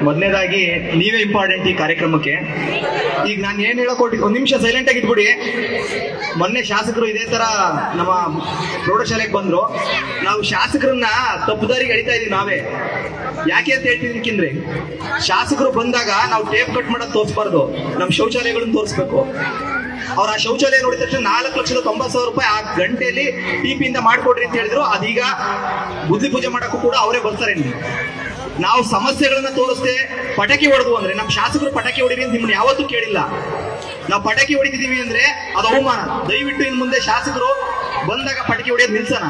ಮೊದಲನೇದಾಗಿ ನೀವೇ ಇಂಪಾರ್ಟೆಂಟ್ ಈ ಕಾರ್ಯಕ್ರಮಕ್ಕೆ. ಈಗ ನಾನು ಏನು ಹೇಳಕೊಟ್ಟು ಒಂದು ನಿಮಿಷ ಸೈಲೆಂಟ್ ಆಗಿದ್ಬಿಡಿ. ಮೊನ್ನೆ ಶಾಸಕರು ಇದೇ ತರ ನಮ್ಮ ಪ್ರೌಢಶಾಲೆಗೆ ಬಂದ್ರು. ನಾವು ಶಾಸಕರನ್ನ ತಪ್ಪುದಾರಿಗೆ ಎಳಿತಾ ಇದೀವಿ ನಾವೇ. ಯಾಕೆ ಅಂತ ಹೇಳ್ತಿದ್ದಕ್ಕಿಂದ್ರೆ, ಶಾಸಕರು ಬಂದಾಗ ನಾವು ಟೇಪ್ ಕಟ್ ಮಾಡೋದು ತೋರಿಸ್ಬಾರ್ದು, ನಮ್ಮ ಶೌಚಾಲಯಗಳನ್ನ ತೋರಿಸ್ಬೇಕು. ಅವ್ರ ಆ ಶೌಚಾಲಯ ನೋಡಿದ ತಕ್ಷಣ 4,90,000 ರೂಪಾಯಿ ಆ ಗಂಟೆಯಲ್ಲಿ ಟಿಪಿಯಿಂದ ಮಾಡ್ಕೊಡ್ರಿ ಅಂತ ಹೇಳಿದ್ರು. ಅದೀಗ ಬುದ್ಧಿ ಪೂಜೆ ಮಾಡಕ್ಕೂ ಕೂಡ ಅವರೇ ಬರ್ತಾರೆ. ನಾವು ಸಮಸ್ಯೆಗಳನ್ನ ತೋರಿಸ್ದೆ ಪಟಾಕಿ ಹೊಡೆದು ಅಂದ್ರೆ, ನಮ್ಮ ಶಾಸಕರು ಪಟಾಕಿ ಹೊಡಿರಿ ಅಂತ ನಿಮ್ಮನ್ನ ಯಾವತ್ತೂ ಕೇಳಿಲ್ಲ. ನಾವು ಪಟಾಕಿ ಹೊಡಿತಿದೀವಿ ಅಂದ್ರೆ ಅದು ಅವಮಾನ. ದಯವಿಟ್ಟು ಇನ್ ಮುಂದೆ ಶಾಸಕರು ಬಂದಾಗ ಪಟಾಕಿ ಹೊಡೆಯೋದು ನಿಲ್ಸೋಣ.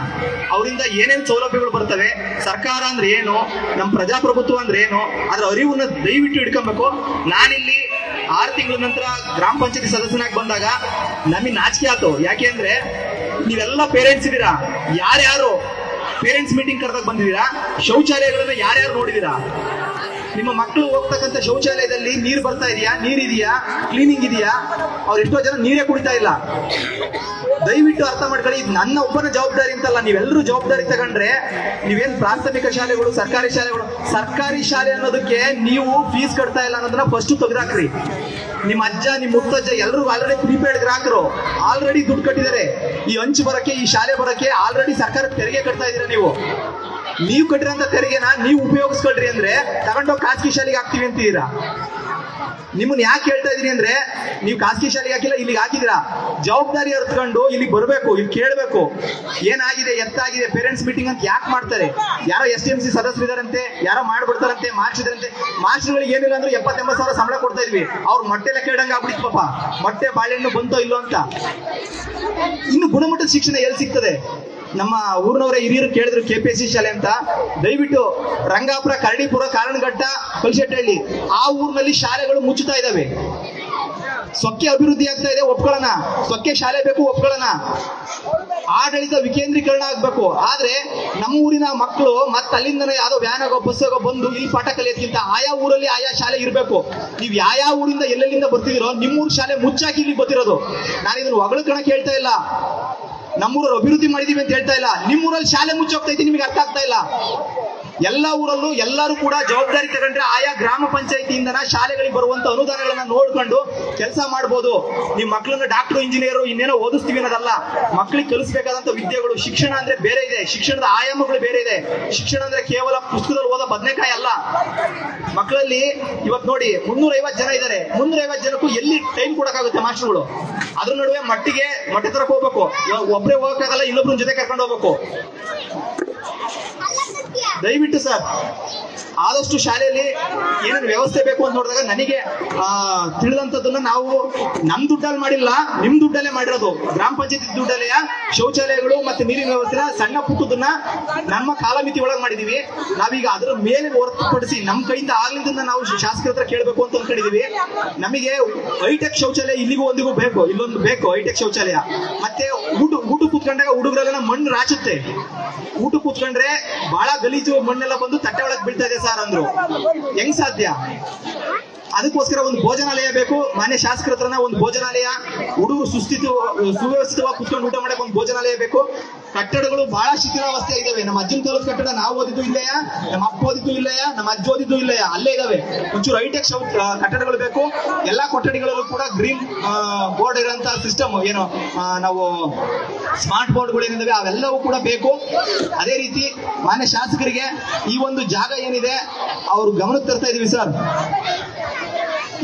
ಅವರಿಂದ ಏನೇನು ಸೌಲಭ್ಯಗಳು ಬರ್ತವೆ, ಸರ್ಕಾರ ಅಂದ್ರೆ ಏನು, ನಮ್ಮ ಪ್ರಜಾಪ್ರಭುತ್ವ ಅಂದ್ರೆ ಏನು, ಅದರ ಅರಿವನ್ನ ದಯವಿಟ್ಟು ಹಿಡ್ಕೊಬೇಕು. ನಾನಿಲ್ಲಿ 6 ತಿಂಗಳ ನಂತರ ಗ್ರಾಮ ಪಂಚಾಯತಿ ಸದಸ್ಯನಾಗಿ ಬಂದಾಗ ನಮಗೆ ನಾಚಿಕೆ ಆಯ್ತು. ಯಾಕೆ ಅಂದ್ರೆ ನೀವೆಲ್ಲ ಪೇರೆಂಟ್ಸ್ ಇದೀರಾ, ಯಾರ್ಯಾರು ಪೇರೆಂಟ್ಸ್ ಮೀಟಿಂಗ್ ಕರೆದಾಗ ಬಂದಿದ್ದೀರಾ, ಶೌಚಾಲಯಗಳನ್ನ ಯಾರ್ಯಾರು ನೋಡಿದೀರಾ, ನಿಮ್ಮ ಮಕ್ಕಳು ಹೋಗ್ತಕ್ಕಂಥ ಶೌಚಾಲಯದಲ್ಲಿ ನೀರು ಬರ್ತಾ ಇದೆಯಾ, ನೀರಿದೆಯಾ, ಕ್ಲೀನಿಂಗ್ ಇದೆಯಾ, ಅವ್ರು ಎಷ್ಟೋ ಜನ ನೀರೇ ಕುಡಿತಾ ಇಲ್ಲ. ದಯವಿಟ್ಟು ಅರ್ಥ ಮಾಡ್ಕೊಳ್ಳಿ, ಇದು ನನ್ನ ಒಬ್ಬನ ಜವಾಬ್ದಾರಿ ಅಂತಲ್ಲ, ನೀವೆಲ್ಲರೂ ಜವಾಬ್ದಾರಿ ತಗೊಂಡ್ರೆ ನೀವೇನ್ ಪ್ರಾಥಮಿಕ ಶಾಲೆಗಳು, ಸರ್ಕಾರಿ ಶಾಲೆ ಅನ್ನೋದಕ್ಕೆ ನೀವು ಫೀಸ್ ಕಟ್ತಾ ಇಲ್ಲ ಅನ್ನೋದನ್ನ ಫಸ್ಟ್ ತೆಗೆದಾಕ್ರಿ. ನಿಮ್ಮ ಅಜ್ಜ, ನಿಮ್ಮ ಮುತ್ತಜ್ಜ ಎಲ್ಲರೂ ಆಲ್ರೆಡಿ ಪ್ರೀಪೇಡ್ ಗ್ರಾಹಕರು, ಆಲ್ರೆಡಿ ದುಡ್ಡು ಕಟ್ಟಿದ್ದಾರೆ. ಈ ಹಂಚು ಬರಕ್ಕೆ, ಈ ಶಾಲೆ ಬರಕ್ಕೆ ಆಲ್ರೆಡಿ ಸರ್ಕಾರಕ್ಕೆ ತೆರಿಗೆ ಕಟ್ತಾ ಇದ್ದೀರಾ. ನೀವು ಕಟ್ಟಿರೋಂಥ ತೆರಿಗೆನ ನೀವು ಉಪಯೋಗಿಸ್ಕೊಳ್ರಿ ಅಂದ್ರೆ ತಗೊಂಡೋಗಿ ಖಾಸಗಿ ಶಾಲೆಗೆ ಹಾಕ್ತೀವಿ ಅಂತೀರಾ. ನಿಮ್ಮನ್ನ ಯಾಕೆ ಹೇಳ್ತಾ ಇದೀನಿ ಅಂದ್ರೆ, ನೀವು ಖಾಸಗಿ ಶಾಲೆಗೆ ಹಾಕಿಲ್ಲ, ಇಲ್ಲಿಗೆ ಹಾಕಿದಿರಾ. ಜವಾಬ್ದಾರಿ ಅರ್ತ್ಕೊಂಡು ಇಲ್ಲಿಗೆ ಬರಬೇಕು, ಇಲ್ಲಿ ಕೇಳಬೇಕು ಏನಾಗಿದೆ, ಎತ್ತಾಗಿದೆ, ಪೇರೆಂಟ್ಸ್ ಮೀಟಿಂಗ್ ಅಂತ ಯಾಕೆ ಮಾಡ್ತಾರೆ. ಯಾರೋ STMC ಸದಸ್ಯರಿದಾರಂತೆ, ಯಾರೋ ಮಾಡ್ಬಿಡ್ತಾರಂತೆ, ಮಾರ್ಕ್ಸಿದಾರಂತೆ. ಮಾರ್ಕ್ಸ್ಗಳಿಗೆ ಏನಿಲ್ಲ ಅಂದ್ರೆ 70-80 ಸಾವಿರ ಸಂಬಳ ಕೊಡ್ತಾ ಇದ್ವಿ. ಅವ್ರು ಮೊಟ್ಟೆಲ್ಲ ಕೇಳಂಗ ಆಗ್ಬಿಡಿತ್ತು ಪಾಪ. ಮೊಟ್ಟೆ ಬಾಳೆಹಣ್ಣು ಬಂತೋ ಇಲ್ಲೋ ಅಂತ. ಇನ್ನು ಗುಣಮಟ್ಟದ ಶಿಕ್ಷಣ ಎಲ್ಲಿ ಸಿಗ್ತದೆ? ನಮ್ಮ ಊರಿನವರೇ ಹಿರಿಯರು ಕೇಳಿದ್ರು KPSC ಶಾಲೆ ಅಂತ. ದಯವಿಟ್ಟು ರಂಗಾಪುರ, ಕರಡಿಪುರ, ಕಾರಣಘಟ್ಟ, ಕಲ್ಶೆಟ್ಟಹಳ್ಳಿ ಆ ಊರಿನಲ್ಲಿ ಶಾಲೆಗಳು ಮುಚ್ಚುತ್ತಾ ಇದಾವೆ. ಸ್ವಕ್ಕೆ ಅಭಿವೃದ್ಧಿ ಆಗ್ತಾ ಇದೆ, ಒಪ್ಕೊಳ್ಳೋಣ. ಸ್ವಕ್ಕೆ ಶಾಲೆ ಬೇಕು, ಒಪ್ಕೊಳ್ಳೋಣ. ಆಡಳಿತ ವಿಕೇಂದ್ರೀಕರಣ ಆಗ್ಬೇಕು. ಆದ್ರೆ ನಮ್ಮ ಊರಿನ ಮಕ್ಕಳು ಮತ್ತೆ ಅಲ್ಲಿಂದ ಯಾವ್ದೋ ವ್ಯಾನ್ ಆಗೋ ಬಸ್ ಆಗೋ ಬಂದು ಇಲ್ಲಿ ಪಾಠ ಕಲಿಯೋದ್ಕಿಂತ ಆಯಾ ಊರಲ್ಲಿ ಆಯಾ ಶಾಲೆ ಇರಬೇಕು. ನೀವು ಯಾವ ಊರಿಂದ ಎಲ್ಲೆಲ್ಲಿಂದ ಬರ್ತಿದಿರೋ ನಿಮ್ಮೂರ್ ಶಾಲೆ ಮುಚ್ಚಾಕಿ ಇಲ್ಲಿ ಬರ್ತಿರೋದು. ನಾನು ಇದನ್ನು ಹೊಗಳಕಣಕ್ಕೆ ಹೇಳ್ತಾ ಇಲ್ಲ, ನಮ್ಮೂರವ್ರು ಅಭಿವೃದ್ಧಿ ಮಾಡಿದೀವಿ ಅಂತ ಹೇಳ್ತಾ ಇಲ್ಲ. ನಿಮ್ಮೂರಲ್ಲಿ ಶಾಲೆ ಮುಚ್ಚೋಗ್ತಾ ಇದ್ದೀನಿ, ನಿಮಗೆ ಅರ್ಥ ಆಗ್ತಾ ಇಲ್ಲ. ಎಲ್ಲ ಊರಲ್ಲೂ ಎಲ್ಲರೂ ಕೂಡ ಜವಾಬ್ದಾರಿ ತಗೊಂಡ್ರೆ ಆಯಾ ಗ್ರಾಮ ಪಂಚಾಯತಿಯಿಂದ ಶಾಲೆಗಳಿಗೆ ಬರುವಂತ ಅನುದಾನಗಳನ್ನ ನೋಡ್ಕೊಂಡು ಕೆಲಸ ಮಾಡ್ಬೋದು. ನೀವು ಮಕ್ಕಳನ್ನ ಡಾಕ್ಟರ್, ಇಂಜಿನಿಯರ್ ಇನ್ನೇನೋ ಓದಿಸ್ತೀವಿ ಅನ್ನೋದಲ್ಲ. ಮಕ್ಕಳಿಗೆ ಕಲಿಸಬೇಕಾದಂತ ವಿದ್ಯೆಗಳು, ಶಿಕ್ಷಣ ಅಂದ್ರೆ ಬೇರೆ ಇದೆ, ಶಿಕ್ಷಣದ ಆಯಾಮಗಳು ಬೇರೆ ಇದೆ. ಶಿಕ್ಷಣ ಅಂದ್ರೆ ಕೇವಲ ಪುಸ್ತಕದಲ್ಲಿ ಓದೋ ಬದನೆಕಾಯಿ ಅಲ್ಲ. ಮಕ್ಕಳಲ್ಲಿ ಇವತ್ತು ನೋಡಿ 350 ಜನ ಇದ್ದಾರೆ. 350 ಜನಕ್ಕೂ ಎಲ್ಲಿ ಟೈಮ್ ಕೊಡಕ್ಕಾಗುತ್ತೆ ಮಾಸ್ಟರ್ಗಳು? ಅದ್ರ ನಡುವೆ ಮೊಟ್ಟೆ ತರಕ್ ಹೋಗ್ಬೇಕು, ಒಬ್ಬರೇ ಹೋಗಕ್ಕಾಗಲ್ಲ, ಇನ್ನೊಬ್ರ ಜೊತೆ ಕರ್ಕೊಂಡು ಹೋಗ್ಬೇಕು. ದಯವಿಟ್ಟು ಸರ್, ಆದಷ್ಟು ಶಾಲೆಯಲ್ಲಿ ಏನೇನು ವ್ಯವಸ್ಥೆ ಬೇಕು ಅಂತ ನೋಡಿದಾಗ ನನಗೆ ತಿಳಿದಂಥದ್ದನ್ನ ನಾವು ನಮ್ ದುಡ್ಡಲ್ಲಿ ಮಾಡಿಲ್ಲ, ನಿಮ್ ದುಡ್ಡಲ್ಲೇ ಮಾಡಿರೋದು. ಗ್ರಾಮ ಪಂಚಾಯತಿ ದುಡ್ಡಲ್ಲೇ ಶೌಚಾಲಯಗಳು ಮತ್ತೆ ನೀರಿನ ವ್ಯವಸ್ಥೆನ ಸಣ್ಣ ಪುಟ್ಟದನ್ನ ನಮ್ಮ ಕಾಲಮಿತಿ ಒಳಗೆ ಮಾಡಿದೀವಿ. ನಾವೀಗ ಅದರ ಮೇಲೆ ಹೊರತುಪಡಿಸಿ ನಮ್ಮ ಕೈಯಿಂದ ಆಗ್ಲಿಂದ ನಾವು ಶಾಸಕರ ಹತ್ರ ಕೇಳಬೇಕು ಅಂತ ಅನ್ಕೊಂಡಿದೀವಿ. ನಮಗೆ ಹೈಟೆಕ್ ಶೌಚಾಲಯ ಇಲ್ಲಿಗೂ ಒಂದಿಗೂ ಬೇಕು, ಇಲ್ಲೊಂದು ಬೇಕು ಹೈಟೆಕ್ ಶೌಚಾಲಯ. ಮತ್ತೆ ಊಟ ಕೂತ್ಕೊಂಡಾಗ ಹುಡುಗರೆಲ್ಲ ಮಣ್ಣು ರಾಚುತ್ತೆ. ಊಟ ಕೂತ್ಕೊಂಡ್ರೆ ಬಹಳ ಗಲೀಜು ಮಣ್ಣೆಲ್ಲ ಬಂದು ತಟ್ಟೆ ಒಳಗೆ ಬೀಳ್ತಾ ಇದೆ ಸರ್ ಅಂದ್ರು. ಹೆಂಗ್ ಸಾಧ್ಯ? ಅದಕ್ಕೋಸ್ಕರ ಒಂದು ಭೋಜನಾಲಯ ಬೇಕು. ಮಾನ್ಯ ಶಾಸಕರ ಹತ್ರನ ಒಂದು ಭೋಜನಾಲಯ, ಹುಡುಗರು ಸುವ್ಯವಸ್ಥಿತವಾಗಿ ಕುತ್ಕೊಂಡು ಊಟ ಮಾಡಕ್ಕೆ ಒಂದು ಭೋಜನಾಲಯ ಬೇಕು. ಕಟ್ಟಡಗಳು ಬಹಳ ಶಿಥಿಲಾವಸ್ಥೆ ಇದಾವೆ. ನಮ್ಮ ಅಜ್ಜನ ಕಾಲದ ಕಟ್ಟಡ ನಾವು ಓದಿದ್ದು ಇಲ್ಲಯ್ಯ, ನಮ್ಮ ಅಪ್ಪ ಓದಿದ್ದು ಇಲ್ಲಯ್ಯ, ನಮ್ಮ ಅಜ್ಜ ಓದಿದ್ದು ಇಲ್ಲಯ್ಯ, ಅಲ್ಲೇ ಇದಾವೆ. ಒಂಚೂರು ಹೈಟೆಕ್ ಕಟ್ಟಡಗಳು ಬೇಕು. ಎಲ್ಲಾ ಕೊಠಡಿಗಳಲ್ಲೂ ಕೂಡ ಗ್ರೀನ್ ಬೋರ್ಡ್ ಇರೋಂತ ಸಿಸ್ಟಮ್, ಏನು ನಾವು ಸ್ಮಾರ್ಟ್ ಬೋರ್ಡ್ಗಳು ಏನಿದಾವೆ ಅವೆಲ್ಲವೂ ಕೂಡ ಬೇಕು. ಅದೇ ರೀತಿ ಮಾನ್ಯ ಶಾಸಕರಿಗೆ ಈ ಒಂದು ಜಾಗ ಏನಿದೆ ಅವ್ರು ಗಮನಕ್ಕೆ ತರ್ತಾ ಇದೀವಿ ಸರ್.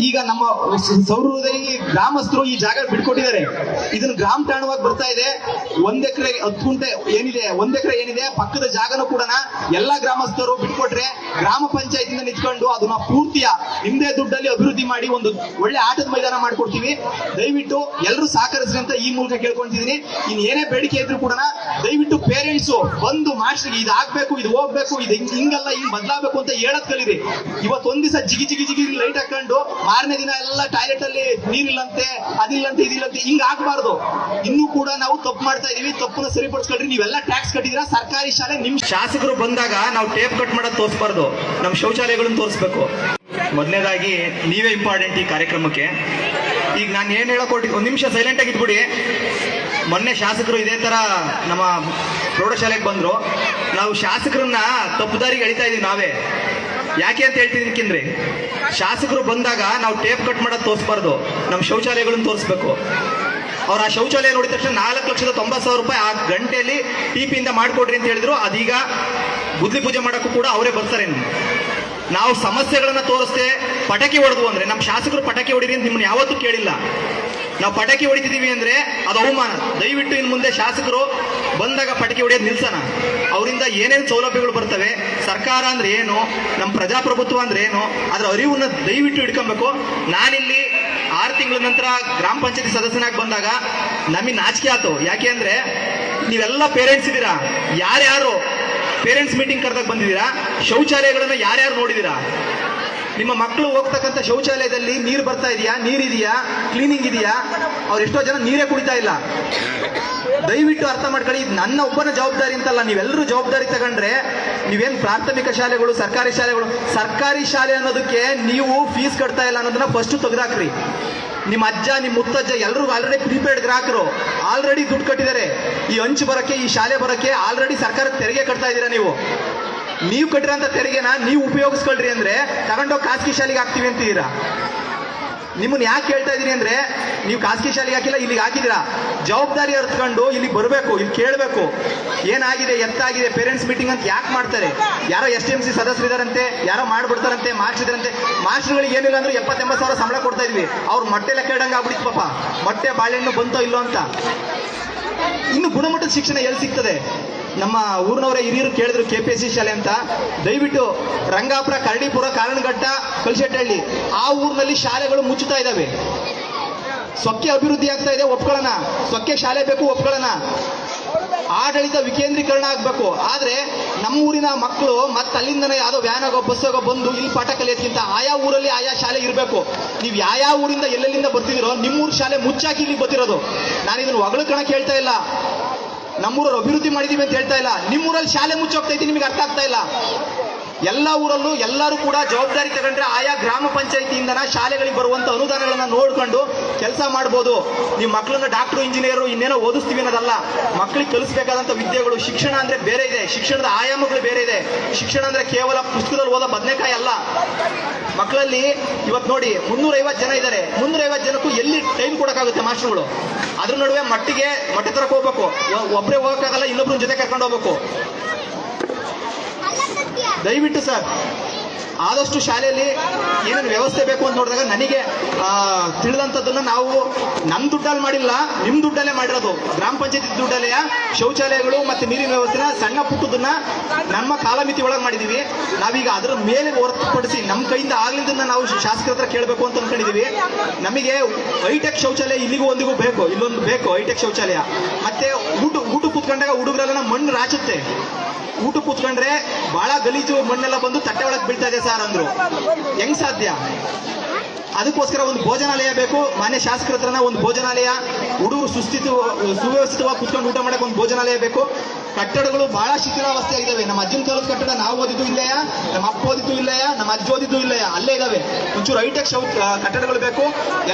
ಈಗ ನಮ್ಮ ಸೌರೂರದಲ್ಲಿ ಗ್ರಾಮಸ್ಥರು ಈ ಜಾಗ ಬಿಟ್ಕೊಟ್ಟಿದ್ದಾರೆ. ಇದನ್ನ ಗ್ರಾಮ ಠಾಣವಾಗಿ ಬರ್ತಾ ಇದೆ. 1 ಎಕರೆ 10 ಗುಂಟೆ ಏನಿದೆ, 1 ಎಕರೆ ಏನಿದೆ ಪಕ್ಕದ ಜಾಗನೂ ಕೂಡ ಎಲ್ಲಾ ಗ್ರಾಮಸ್ಥರು ಬಿಟ್ಕೊಟ್ರೆ ಗ್ರಾಮ ಪಂಚಾಯತಿಂದ ನಿಂತ್ಕೊಂಡು ಅದನ್ನ ಪೂರ್ತಿಯ ನಿಮ್ದೇ ದುಡ್ಡಲ್ಲಿ ಅಭಿವೃದ್ಧಿ ಮಾಡಿ ಒಂದು ಒಳ್ಳೆ ಆಟದ ಮೈದಾನ ಮಾಡ್ಕೊಡ್ತೀವಿ. ದಯವಿಟ್ಟು ಎಲ್ಲರೂ ಸಹಕರಿಸ್ರಿ ಅಂತ ಈ ಮೂಲಕ ಕೇಳ್ಕೊಂತಿದೀನಿ. ಇನ್ ಏನೇ ಬೇಡಿಕೆ ಇದ್ರು ಕೂಡ ದಯವಿಟ್ಟು ಪೇರೆಂಟ್ಸ್ ಬಂದು ಮಾಸ್ಟರ್ಗೆ ಇದು ಆಗ್ಬೇಕು, ಇದು ಹೋಗ್ಬೇಕು, ಇದು ಹಿಂಗಲ್ಲ, ಹಿಂಗ್ ಬದಲಾಗಬೇಕು ಅಂತ ಹೇಳದ್ ಕಲೀರಿ. ಇವತ್ತೊಂದ್ ದಿವಸ ಜಿಗಿ ಲೈಟ್ ಹಾಕೊಂಡು ಮಾರನೇ ದಿನ ಎಲ್ಲ ಟಾಯ್ಲೆಟ್ ಅಲ್ಲಿ ನೀರಿಲ್ಲಂತೆ, ಅದಿಲ್ಲಂತೆ, ಇದಿಲ್ಲಂತೆ, ಹಿಂಗ್ ಆಗ್ಬಾರ್ದು. ಇನ್ನೂ ಕೂಡ ನಾವು ತಪ್ಪು ಮಾಡ್ತಾ ಇದೀವಿ. ತಪ್ಪನ್ನ ಸರಿಪಡಿಸ್ಕೊಳ್ರಿ. ನೀವೆಲ್ಲ ಟ್ಯಾಕ್ಸ್ ಕಟ್ಟಿದಿರಾ, ಸರ್ಕಾರಿ ಶಾಲೆ ನಿಮ್ ಶಾಸಕರು ಬಂದಾಗ ನಾವು ಟೇಪ್ ಕಟ್ ಮಾಡೋದು ತೋರಿಸಬಾರ್ದು, ನಮ್ಮ ಶೌಚಾಲಯಗಳನ್ನ ತೋರಿಸ್ಬೇಕು. ಮೊದಲನೇದಾಗಿ ನೀವೇ ಇಂಪಾರ್ಟೆಂಟ್ ಈ ಕಾರ್ಯಕ್ರಮಕ್ಕೆ. ಈಗ ನಾನು ಏನು ಹೇಳಕೊಟ್ಟು ಒಂದು ನಿಮಿಷ ಸೈಲೆಂಟ್ ಆಗಿದ್ಬಿಡಿ. ಮೊನ್ನೆ ಶಾಸಕರು ಇದೇ ತರ ನಮ್ಮ ಪ್ರೌಢಶಾಲೆಗೆ ಬಂದ್ರು. ನಾವು ಶಾಸಕರನ್ನ ತಪ್ಪುದಾರಿಗೆ ಎಳಿತಾ ಇದೀವಿ ನಾವೇ. ಯಾಕೆ ಅಂತ ಹೇಳ್ತಿದ್ದಕ್ಕಿಂದ್ರೆ ಶಾಸಕರು ಬಂದಾಗ ನಾವು ಟೇಪ್ ಕಟ್ ಮಾಡೋದು ತೋರಿಸ್ಬಾರ್ದು, ನಮ್ಮ ಶೌಚಾಲಯಗಳನ್ನು ತೋರಿಸ್ಬೇಕು. ಅವ್ರು ಆ ಶೌಚಾಲಯ ನೋಡಿದ ತಕ್ಷಣ 4,90,000 ರೂಪಾಯಿ ಆ ಗಂಟೆಯಲ್ಲಿ ಟಿಪಿಯಿಂದ ಮಾಡಿಕೊಡ್ರಿ ಅಂತ ಹೇಳಿದ್ರು. ಅದೀಗ ಬುದ್ಧಿ ಪೂಜೆ ಮಾಡೋಕ್ಕೂ ಕೂಡ ಅವರೇ ಬರ್ತಾರೆ. ನಾವು ಸಮಸ್ಯೆಗಳನ್ನ ತೋರಿಸ್ದೆ ಪಟಾಕಿ ಹೊಡೆದ್ವು ಅಂದ್ರೆ, ನಮ್ಮ ಶಾಸಕರು ಪಟಾಕಿ ಹೊಡೀರಿ ಅಂತ ನಿಮ್ಮನ್ನ ಯಾವತ್ತೂ ಕೇಳಿಲ್ಲ. ನಾವು ಪಟಾಕಿ ಹೊಡಿತಿದ್ದೀವಿ ಅಂದ್ರೆ ಅದು ಅವಮಾನ. ದಯವಿಟ್ಟು ಇನ್ನು ಮುಂದೆ ಶಾಸಕರು ಬಂದಾಗ ಪಟಾಕಿ ಹೊಡೆಯೋದು ನಿಲ್ಸೋಣ. ಅವರಿಂದ ಏನೇನು ಸೌಲಭ್ಯಗಳು ಬರ್ತವೆ, ಸರ್ಕಾರ ಅಂದ್ರೆ ಏನು, ನಮ್ಮ ಪ್ರಜಾಪ್ರಭುತ್ವ ಅಂದ್ರೆ ಏನು, ಅದರ ಅರಿವನ್ನ ದಯವಿಟ್ಟು ಇಟ್ಕೊಬೇಕು. ನಾನಿಲ್ಲಿ 6 ತಿಂಗಳ ನಂತರ ಗ್ರಾಮ ಪಂಚಾಯತಿ ಸದಸ್ಯನಾಗಿ ಬಂದಾಗ ನಮಗೆ ನಾಚಿಕೆ ಆಯ್ತು. ಯಾಕೆ ಅಂದ್ರೆ ನೀವೆಲ್ಲ ಪೇರೆಂಟ್ಸ್ ಇದ್ದೀರಾ, ಯಾರ್ಯಾರು ಪೇರೆಂಟ್ಸ್ ಮೀಟಿಂಗ್ ಕರೆದಾಗ ಬಂದಿದ್ದೀರಾ, ಶೌಚಾಲಯಗಳನ್ನ ಯಾರ್ಯಾರು ನೋಡಿದ್ದೀರಾ? ನಿಮ್ಮ ಮಕ್ಕಳು ಹೋಗ್ತಕ್ಕಂಥ ಶೌಚಾಲಯದಲ್ಲಿ ನೀರು ಬರ್ತಾ ಇದೆಯಾ, ನೀರಿದೆಯಾ, ಕ್ಲೀನಿಂಗ್ ಇದೆಯಾ? ಅವ್ರು ಎಷ್ಟೋ ಜನ ನೀರೇ ಕುಡಿತಾ ಇಲ್ಲ. ದಯವಿಟ್ಟು ಅರ್ಥ ಮಾಡ್ಕೊಳ್ಳಿ, ಇದು ನನ್ನ ಒಬ್ಬನ ಜವಾಬ್ದಾರಿ ಅಂತಲ್ಲ, ನೀವೆಲ್ಲರೂ ಜವಾಬ್ದಾರಿ ತಗೊಂಡ್ರೆ ನೀವೇನು ಪ್ರಾಥಮಿಕ ಶಾಲೆಗಳು, ಸರ್ಕಾರಿ ಶಾಲೆ ಅನ್ನೋದಕ್ಕೆ ನೀವು ಫೀಸ್ ಕಟ್ತಾ ಇಲ್ಲ ಅನ್ನೋದನ್ನ ಫಸ್ಟ್ ತೆಗೆದಾಕ್ರಿ. ನಿಮ್ಮ ಅಜ್ಜ, ನಿಮ್ಮ ಮುತ್ತಜ್ಜ ಎಲ್ಲರೂ ಆಲ್ರೆಡಿ ಪ್ರೀಪೇಯ್ಡ್ ಗ್ರಾಹಕರು, ಆಲ್ರೆಡಿ ದುಡ್ಡು ಕಟ್ಟಿದ್ದಾರೆ. ಈ ಹಂಚು ಬರೋಕ್ಕೆ, ಈ ಶಾಲೆ ಬರೋಕ್ಕೆ ಆಲ್ರೆಡಿ ಸರ್ಕಾರಕ್ಕೆ ತೆರಿಗೆ ಕಟ್ತಾ ಇದ್ದೀರಾ. ನೀವು ಕಟ್ಟಿರೋಂಥ ತೆರಿಗೆನ ನೀವು ಉಪಯೋಗಿಸ್ಕೊಳ್ರಿ ಅಂದ್ರೆ ತಗೊಂಡೋಗಿ ಖಾಸಗಿ ಶಾಲೆಗೆ ಹಾಕ್ತೀವಿ ಅಂತಿದ್ದೀರಾ. ನಿಮ್ಮನ್ನ ಯಾಕೆ ಹೇಳ್ತಾ ಇದ್ದೀನಿ ಅಂದ್ರೆ, ನೀವು ಖಾಸಗಿ ಶಾಲೆಗೆ ಹಾಕಿಲ್ಲ, ಇಲ್ಲಿಗೆ ಹಾಕಿದ್ದೀರಾ. ಜವಾಬ್ದಾರಿ ಅರ್ಥಕೊಂಡು ಇಲ್ಲಿಗೆ ಬರಬೇಕು, ಇಲ್ಲಿ ಕೇಳಬೇಕು ಏನಾಗಿದೆ, ಎತ್ತಾಗಿದೆ, ಪೇರೆಂಟ್ಸ್ ಮೀಟಿಂಗ್ ಅಂತ ಯಾಕೆ ಮಾಡ್ತಾರೆ. ಯಾರೋ STMC ಸದಸ್ಯರಿದಾರಂತೆ, ಯಾರೋ ಮಾಡ್ಬಿಡ್ತಾರಂತೆ, ಮಾರ್ಕ್ಸಿದಾರಂತೆ. ಮಾಸ್ಟರ್ಗಳಿಗೆ ಏನಿಲ್ಲ ಅಂದ್ರೆ 70-80 ಸಾವಿರ ಸಂಬಳ ಕೊಡ್ತಾ ಇದ್ವಿ. ಅವ್ರು ಮೊಟ್ಟೆ ಲೆಕ್ಕ ಇಡಂಗೆ ಆಗ್ಬಿಡಿತ್ತು ಪಾಪ. ಮೊಟ್ಟೆ ಬಾಳೆಹಣ್ಣು ಬಂತೋ ಇಲ್ಲೋ ಅಂತ. ಇನ್ನು ಗುಣಮಟ್ಟದ ಶಿಕ್ಷಣ ಎಲ್ಲಿ ಸಿಗ್ತದೆ? ನಮ್ಮ ಊರಿನವರೇ ಹಿರಿಯರು ಕೇಳಿದ್ರು KPSC ಶಾಲೆ ಅಂತ. ದಯವಿಟ್ಟು ರಂಗಾಪುರ, ಕರಡಿಪುರ, ಕಾರಣಘಟ್ಟ, ಕಲ್ಶೆಟ್ಟಹಳ್ಳಿ ಆ ಊರಿನಲ್ಲಿ ಶಾಲೆಗಳು ಮುಚ್ಚುತ್ತಾ ಇದ್ದಾವೆ. ಸೊಕ್ಕೆ ಅಭಿವೃದ್ಧಿ ಆಗ್ತಾ ಇದೆ, ಒಪ್ಕೊಳ್ಳೋಣ. ಸೊಕ್ಕೆ ಶಾಲೆ ಬೇಕು, ಒಪ್ಕೊಳ್ಳೋಣ. ಆಡಳಿತ ವಿಕೇಂದ್ರೀಕರಣ ಆಗಬೇಕು. ಆದ್ರೆ ನಮ್ಮ ಊರಿನ ಮಕ್ಕಳು ಮತ್ತೆ ಅಲ್ಲಿಂದನೇ ಯಾವುದೋ ವ್ಯಾನಾಗೋ ಬಸ್ಸಾಗೋ ಬಂದು ಇಲ್ಲಿ ಪಾಠ ಕಲಿಯೋದ್ಕಿಂತ ಆಯಾ ಊರಲ್ಲಿ ಆಯಾ ಶಾಲೆ ಇರಬೇಕು. ನೀವು ಯಾವ ಊರಿಂದ ಎಲ್ಲೆಲ್ಲಿಂದ ಬರ್ತಿದ್ದೀರೋ ನಿಮ್ಮೂರು ಶಾಲೆ ಮುಚ್ಚಾಕಿ ಇಲ್ಲಿ ಬರ್ತಿರೋದು. ನಾನು ಇದನ್ನು ಹೊಗಳಕಣಕ್ಕೆ ಹೇಳ್ತಾ ಇಲ್ಲ, ನಮ್ಮೂರವ್ರು ಅಭಿವೃದ್ಧಿ ಮಾಡಿದೀವಿ ಅಂತ ಹೇಳ್ತಾ ಇಲ್ಲ. ನಿಮ್ಮೂರಲ್ಲಿ ಶಾಲೆ ಮುಚ್ಚೋಗ್ತಾ ಇದ್ದೀನಿ, ನಿಮಗೆ ಅರ್ಥ ಆಗ್ತಾ ಇಲ್ಲ. ಎಲ್ಲ ಊರಲ್ಲೂ ಎಲ್ಲರೂ ಕೂಡ ಜವಾಬ್ದಾರಿ ತಗೊಂಡ್ರೆ ಆಯಾ ಗ್ರಾಮ ಪಂಚಾಯತಿಯಿಂದನ ಶಾಲೆಗಳಿಗೆ ಬರುವಂತ ಅನುದಾನಗಳನ್ನ ನೋಡ್ಕೊಂಡು ಕೆಲಸ ಮಾಡ್ಬೋದು. ನೀವು ಮಕ್ಕಳನ್ನ ಡಾಕ್ಟರ್, ಇಂಜಿನಿಯರ್ ಇನ್ನೇನೋ ಓದಿಸ್ತೀವಿ ಅನ್ನೋದಲ್ಲ. ಮಕ್ಕಳಿಗೆ ಕಲಿಸಬೇಕಾದಂತ ವಿದ್ಯೆಗಳು, ಶಿಕ್ಷಣ ಅಂದ್ರೆ ಬೇರೆ ಇದೆ, ಶಿಕ್ಷಣದ ಆಯಾಮಗಳು ಬೇರೆ ಇದೆ. ಶಿಕ್ಷಣ ಅಂದ್ರೆ ಕೇವಲ ಪುಸ್ತಕದಲ್ಲಿ ಓದೋ ಬದನೆಕಾಯಿ ಅಲ್ಲ. ಮಕ್ಕಳಲ್ಲಿ ಇವತ್ತು ನೋಡಿ 350 ಜನ ಇದ್ದಾರೆ. 350 ಜನಕ್ಕೂ ಎಲ್ಲಿ ಟೈಮ್ ಕೊಡೋಕ್ಕಾಗುತ್ತೆ ಮಾಸ್ಟರ್ಗಳು? ಅದ್ರ ನಡುವೆ ಮೊಟ್ಟೆ ತರಕ್ಕೆ ಹೋಗ್ಬೇಕು, ಒಬ್ಬರೇ ಹೋಗೋಕ್ಕಾಗಲ್ಲ, ಇನ್ನೊಬ್ರ ಜೊತೆ ಕರ್ಕೊಂಡು ಹೋಗ್ಬೇಕು. ದಯವಿಟ್ಟು ಸರ್, ಆದಷ್ಟು ಶಾಲೆಯಲ್ಲಿ ಏನೇನು ವ್ಯವಸ್ಥೆ ಬೇಕು ಅಂತ ನೋಡಿದಾಗ ನನಗೆ ತಿಳಿದಂಥದ್ದನ್ನ ನಾವು ನಮ್ಮ ದುಡ್ಡಲ್ಲಿ ಮಾಡಿಲ್ಲ, ನಿಮ್ಮ ದುಡ್ಡಲ್ಲೇ ಮಾಡಿರೋದು. ಗ್ರಾಮ ಪಂಚಾಯತಿ ದುಡ್ಡಲ್ಲೇ ಶೌಚಾಲಯಗಳು ಮತ್ತೆ ನೀರಿನ ವ್ಯವಸ್ಥೆನ ಸಣ್ಣ ಪುಟ್ಟದನ್ನ ನಮ್ಮ ಕಾಲಮಿತಿ ಒಳಗೆ ಮಾಡಿದೀವಿ. ನಾವೀಗ ಅದರ ಮೇಲೆ ಹೊರತುಪಡಿಸಿ ನಮ್ಮ ಕೈಯಿಂದ ಆಗ್ಲಿದ್ದನ್ನ ನಾವು ಶಾಸಕರ ಹತ್ರ ಕೇಳಬೇಕು ಅಂತ ಅನ್ಕೊಂಡಿದೀವಿ. ನಮಗೆ ಹೈಟೆಕ್ ಶೌಚಾಲಯ ಇಲ್ಲಿಗೂ ಒಂದಿಗೂ ಬೇಕು, ಇಲ್ಲೊಂದು ಬೇಕು ಹೈಟೆಕ್ ಶೌಚಾಲಯ. ಮತ್ತೆ ಊಟ ಕೂತ್ಕೊಂಡಾಗ ಹುಡುಗರೆಲ್ಲ ಮಣ್ಣು ರಾಚುತ್ತೆ. ಊಟ ಕೂತ್ಕೊಂಡ್ರೆ ಬಹಳ ಗಲೀಜು ಮಣ್ಣೆಲ್ಲ ಬಂದು ತಟ್ಟೆ ಒಳಗೆ ಬೀಳ್ತಾ ಇದೆ ಸರ್ ಅಂದ್ರು. ಹೆಂಗ್ ಸಾಧ್ಯ? ಅದಕ್ಕೋಸ್ಕರ ಒಂದು ಭೋಜನಾಲಯ ಬೇಕು. ಮಾನ್ಯ ಶಾಸಕರ ಹತ್ರನ ಒಂದು ಭೋಜನಾಲಯ, ಹುಡುಗರು ಸುವ್ಯವಸ್ಥಿತವಾಗಿ ಕುತ್ಕೊಂಡು ಊಟ ಮಾಡಕ್ಕೆ ಒಂದು ಭೋಜನಾಲಯ ಬೇಕು. ಕಟ್ಟಡಗಳು ಬಹಳ ಶಿಥಿಲಾವಸ್ಥೆ ಆಗಿದ್ದಾವೆ. ನಮ್ಮ ಅಜ್ಜನ ಕಾಲದ ಕಟ್ಟಡ ನಾವು ಓದಿದ್ದು ಇಲ್ಲಯ್ಯ, ನಮ್ಮ ಅಪ್ಪ ಓದಿದ್ದು ಇಲ್ಲಯ್ಯ, ನಮ್ಮ ಅಜ್ಜ ಓದಿದ್ದು ಇಲ್ಲಯ್ಯ, ಅಲ್ಲೇ ಇದಾವೆ. ಒಂಚೂರು ಹೈಟೆಕ್ ಕಟ್ಟಡಗಳು ಬೇಕು.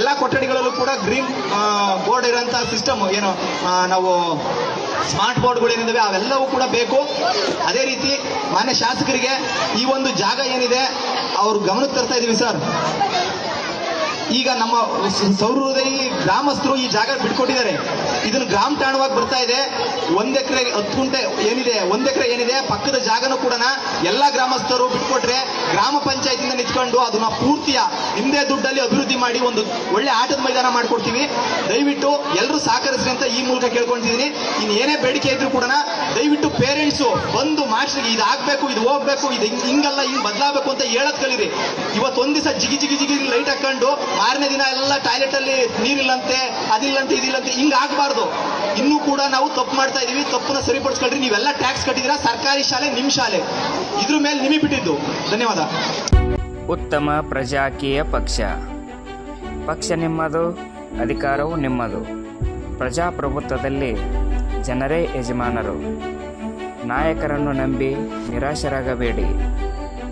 ಎಲ್ಲಾ ಕೊಠಡಿಗಳಲ್ಲೂ ಕೂಡ ಗ್ರೀನ್ ಬೋರ್ಡ್ ಇರೋಂಥ ಸಿಸ್ಟಮ್, ಏನು ನಾವು ಸ್ಮಾರ್ಟ್ ಬೋರ್ಡ್ಗಳು ಏನಿದಾವೆ ಅವೆಲ್ಲವೂ ಕೂಡ ಬೇಕು. ಅದೇ ರೀತಿ ಮಾನ್ಯ ಶಾಸಕರಿಗೆ ಈ ಒಂದು ಜಾಗ ಏನಿದೆ ಅವ್ರ ಗಮನಕ್ಕೆ ತರ್ತಾ ಇದೀವಿ ಸರ್. ಈಗ ನಮ್ಮ ಸೌರೂರದಲ್ಲಿ ಗ್ರಾಮಸ್ಥರು ಈ ಜಾಗ ಬಿಟ್ಕೊಟ್ಟಿದ್ದಾರೆ. ಇದನ್ನು ಗ್ರಾಮ ಠಾಣವಾಗಿ ಬರ್ತಾ ಇದೆ. 1 ಎಕರೆ 10 ಗುಂಟೆ ಏನಿದೆ, 1 ಎಕರೆ ಏನಿದೆ ಪಕ್ಕದ ಜಾಗನೂ ಕೂಡ ಎಲ್ಲಾ ಗ್ರಾಮಸ್ಥರು ಬಿಟ್ಕೊಟ್ರೆ ಗ್ರಾಮ ಪಂಚಾಯತಿಂದ ನಿಂತ್ಕೊಂಡು ಅದನ್ನ ಪೂರ್ತಿಯ ನಿಮ್ದೇ ದುಡ್ಡಲ್ಲಿ ಅಭಿವೃದ್ಧಿ ಮಾಡಿ ಒಂದು ಒಳ್ಳೆ ಆಟದ ಮೈದಾನ ಮಾಡ್ಕೊಡ್ತೀವಿ. ದಯವಿಟ್ಟು ಎಲ್ಲರೂ ಸಹಕರಿಸ್ರಿ ಅಂತ ಈ ಮೂಲಕ ಕೇಳ್ಕೊಂಡಿದ್ದೀನಿ. ಇನ್ನು ಏನೇ ಬೇಡಿಕೆ ಇದ್ರು ಕೂಡ ದಯವಿಟ್ಟು ಪೇರೆಂಟ್ಸು ಬಂದು ಮಾಸ್ಟರ್ಗೆ ಇದಾಗಬೇಕು, ಇದು ಹೋಗ್ಬೇಕು, ಇದು ಹಿಂಗಲ್ಲ, ಹಿಂಗ್ ಬದಲಾಗಬೇಕು ಅಂತ ಹೇಳೋದ್ ಕಲೀರಿ. ಇವತ್ತೊಂದ್ ದಿವಸ ಜಿಗಿ ಲೈಟ್ ಹಾಕೊಂಡು ಮಾರನೇ ದಿನ ಎಲ್ಲ ಟಾಯ್ಲೆಟ್ ಅಲ್ಲಿ ನೀರಿಲ್ಲಂತೆ, ಅದಿಲ್ಲಂತೆ, ಇದಿಲ್ಲಂತೆ, ಹಿಂಗ್ ಆಗ್ಬಾರ್ದು. ಇನ್ನೂ ಕೂಡ ನಾವು ತಪ್ಪು ಮಾಡ್ತಾ ಇದೀವಿ. ತಪ್ಪನ್ನ ಸರಿಪಡಿಸ್ಕೊಳ್ರಿ. ನೀವೆಲ್ಲ ಟ್ಯಾಕ್ಸ್ ಕಟ್ಟಿದಿರಾ, ಸರ್ಕಾರಿ ಶಾಲೆ ನಿಮ್ ಶಾಲೆ, ಇದ್ರ ಮೇಲೆ ನಿಮಗೆ ಬಿಟ್ಟಿದ್ದು. ಧನ್ಯವಾದ. ಉತ್ತಮ ಪ್ರಜಾಕೀಯ ಪಕ್ಷ ನಿಮ್ಮದು, ಅಧಿಕಾರವು ನಿಮ್ಮದು. ಪ್ರಜಾಪ್ರಭುತ್ವದಲ್ಲಿ ಜನರೇ ಯಜಮಾನರು. ನಾಯಕರನ್ನು ನಂಬಿ ನಿರಾಶರಾಗಬೇಡಿ.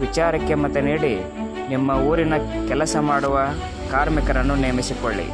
ವಿಚಾರಕ್ಕೆ ಮತ ನೀಡಿ ನಿಮ್ಮ ಊರಿನ ಕೆಲಸ ಮಾಡುವ ಕಾರ್ಮಿಕರನ್ನು ನೇಮಿಸಿಕೊಳ್ಳಿ.